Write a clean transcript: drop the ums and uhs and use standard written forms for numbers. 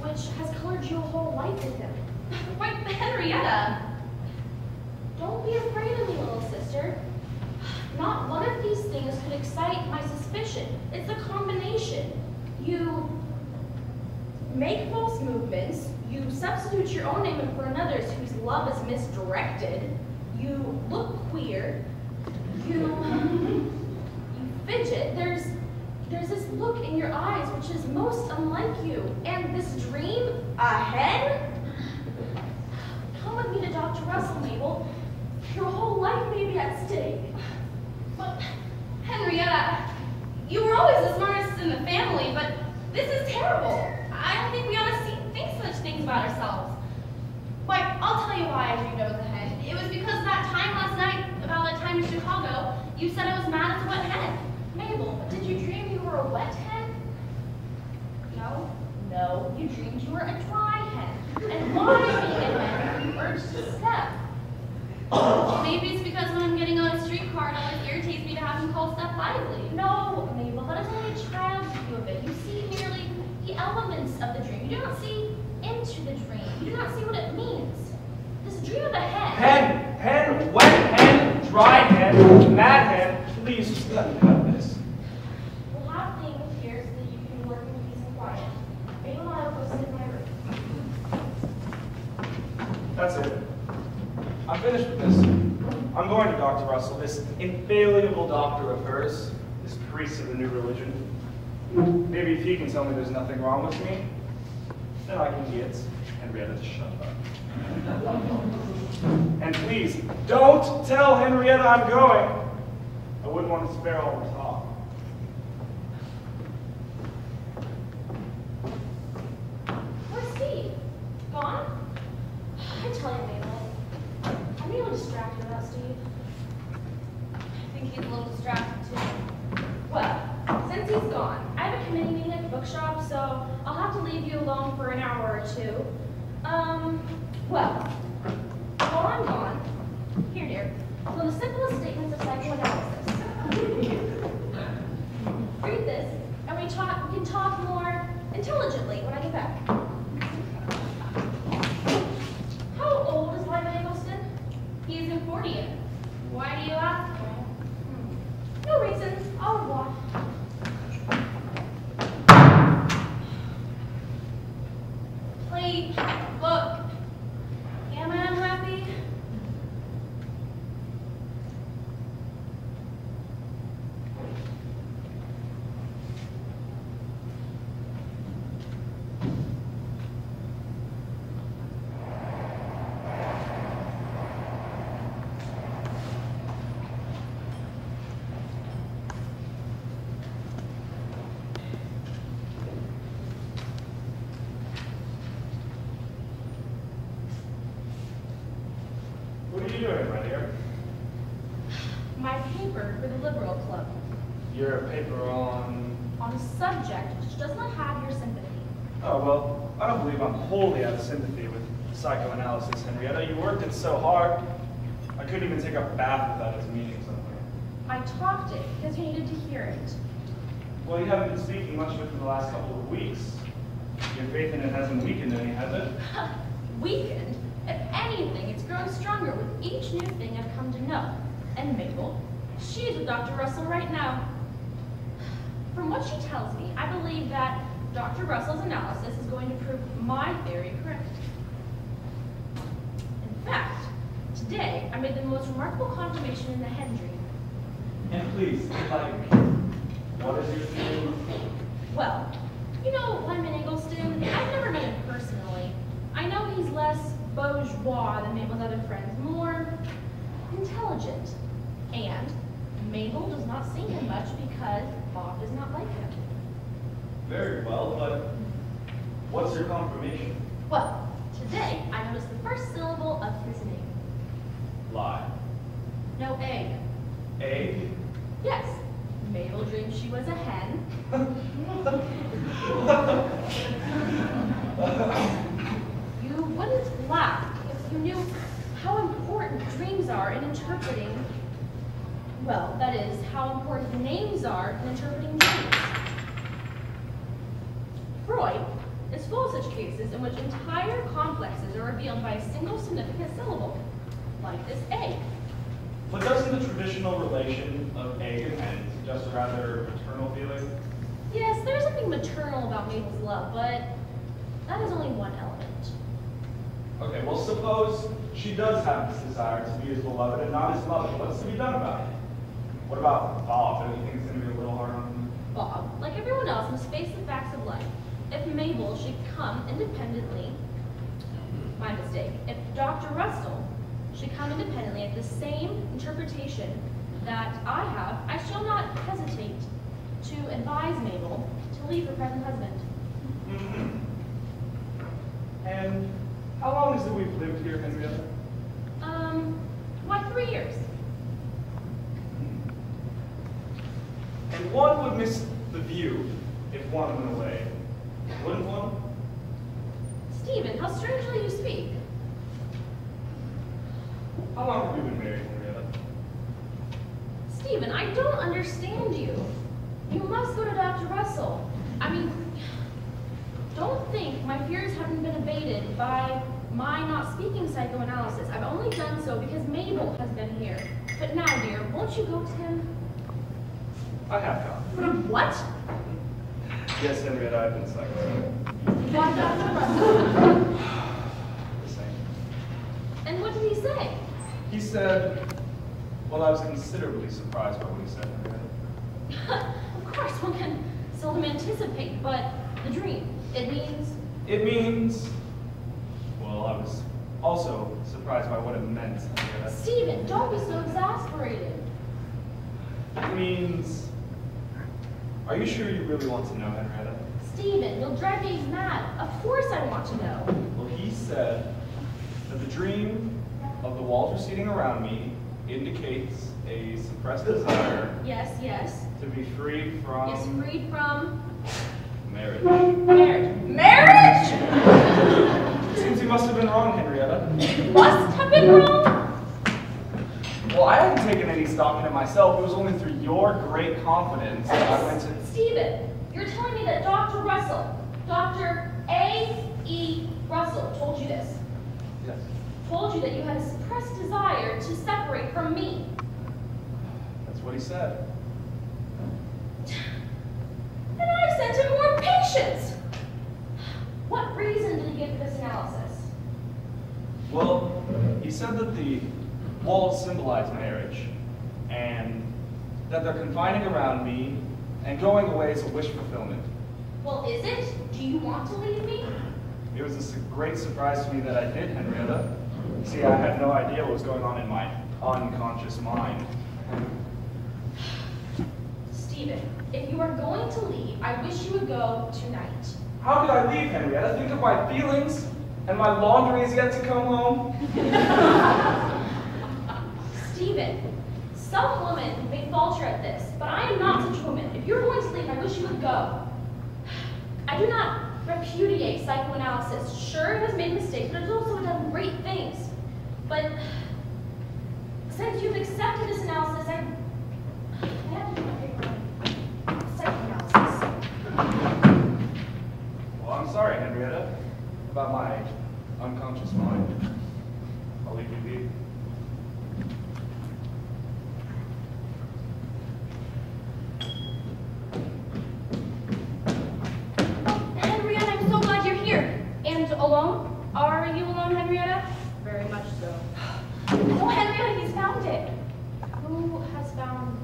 which has colored your whole life with him. Wait, Henrietta! Don't be afraid of me, little sister. Not one of these things could excite my suspicion. It's a combination. You make false movements, you substitute your own name for another's whose love is misdirected, you look queer, you fidget, there's this look in your eyes which is most unlike you, and this dream, a hen? Come with me to Dr. Russell, Mabel. Your whole life may be at stake. But, Henrietta, you were always the smartest in the family, but this is terrible. I don't think we ought to think such things about ourselves. Why, I'll tell you why I dreamed I was a hen. It was because that time last night, about that time in Chicago, you said I was mad as a wet hen. Mabel, did you dream you were a wet hen? No? No, you dreamed you were a dry hen. And why being a hen you urged to step? Maybe it's because when I'm getting on a streetcar, it always irritates me to have him call Step lively. No, Mabel, that is only a child's view of it. You see merely the elements of the dream. You do not see into the dream. You do not see what it means. This dream of a hen. Hen, wet hen, dry hen, mad hen. Please, just let me have this. We'll have things here so that you can work in peace and quiet. Mabel and I will go sit in my room. That's it. I'm finished with this. I'm going to Dr. Russell, this infallible doctor of hers, this priest of the new religion. Maybe if he can tell me there's nothing wrong with me, then I can get Henrietta to shut up. And please, don't tell Henrietta I'm going. I wouldn't want to spare all the talk. Where's Steve? Gone? I tell you, Mabel, I'm a little distracted about Steve. I think he's a little distracted too. Well, since he's gone, I have a committee meeting at the bookshop, so I'll have to leave you alone for an hour or two. Well, while I'm gone, here, dear, for the simplest statements of psychoanalysis. Read this, and we can talk more intelligently when I get back. How old is Lyman Eggleston? He's in 40th. Why do you ask? No reason. Au revoir. Play, book. Am I unhappy? What are you doing, my dear? My paper for the Liberal Club. Your paper on... On a subject which does not have your sympathy. Oh, well, I don't believe I'm wholly out of sympathy with psychoanalysis, Henrietta. You worked it so hard, I couldn't even take a bath without its meaning somewhere. I talked it because you needed to hear it. Well, you haven't been speaking much of it for the last couple of weeks. Your faith in it hasn't weakened any, has it? Weakened? If anything, it's grown stronger with each new thing I've come to know. And Mabel, she's with Dr. Russell right now. From what she tells me, I believe that Dr. Russell's analysis is going to prove my theory correct. In fact, today I made the most remarkable confirmation in the hen dream. And please, what is your theory? Well, you know Lyman Eggleston? I've never met him personally. I know he's less bourgeois than Mabel's other friends, more intelligent. And Mabel does not see him much because Bob does not like him. Very well, but what's your confirmation? Well, today I noticed the first syllable of his name. Lie. No egg. Egg? Yes. Mabel dreamed she was a hen. You wouldn't laugh if you knew how important dreams are in interpreting, well, that is, how important names are in interpreting dreams. Freud is full of such cases in which entire complexes are revealed by a single significant syllable, like this egg. But doesn't the traditional relation of egg and hen suggest a rather maternal feeling? Yes, there's something maternal about Mabel's love, but that is only one element. Okay, well suppose she does have this desire to be his beloved and not his mother. What's to be done about it? What about Bob? Don't you think it's going to be a little hard on him? Bob, like everyone else, must face the facts of life. If Mabel should come independently, my mistake, if Dr. Russell should come independently at the same interpretation that I have, I shall not hesitate to advise Mabel to leave her present husband. And how long is it we've lived here, Henrietta? Why 3 years? And one would miss the view if one went away, wouldn't one? Stephen, how strangely you speak. How long have we been married, Henrietta? Stephen, I don't understand you. You must go to Dr. Russell. I mean, don't think my fears haven't been abated by my not speaking psychoanalysis. I've only done so because Mabel has been here. But now, dear, won't you go to him? I have gone. What? Yes, Henrietta, I've been psychoanalyzed. Why Dr. Russell? The same. And what did he say? He said, well, I was considerably surprised by what he said, Henrietta. Of course, one can seldom anticipate, but the dream, it means... It means, well, I was also surprised by what it meant, Henrietta. Stephen, don't be so exasperated. It means, are you sure you really want to know, Henrietta? Stephen, you'll drive me mad. Of course I want to know. Well, he said that the dream of the walls receding around me indicates a suppressed desire Yes, yes. to be freed from Yes, freed from... marriage. Marriage. Marriage? Seems you must have been wrong, Henrietta. Must have been wrong? Well, I hadn't taken any stock in it myself. It was only through your great confidence that I went to... Stephen, you're telling me that Dr. Russell, Dr. A.E. Russell told you this? Yes. Told you that you had a suppressed desire to separate from me. That's what he said. And I sent him more patients. What reason did he give for this analysis? Well, he said that the walls symbolize marriage, and that they're confining around me, and going away is a wish fulfillment. Well, is it? Do you want to leave me? It was a great surprise to me that I did, Henrietta. See, I had no idea what was going on in my unconscious mind. Stephen, if you are going to leave, I wish you would go tonight. How could I leave, Henrietta? Think of my feelings, and my laundry is yet to come home. Stephen, some women may falter at this, but I am not such a woman. If you're going to leave, I wish you would go. I do not repudiate psychoanalysis. Sure, it has made mistakes, but it has also done great things. But since you've accepted this analysis, I have to do my paper on psychoanalysis. Well, I'm sorry, Henrietta, about my unconscious mind. I'll leave you be. Henrietta, I'm so glad you're here. And alone? Are you alone, Henrietta? Very much so. Oh, Henrietta, he's found it. Who has found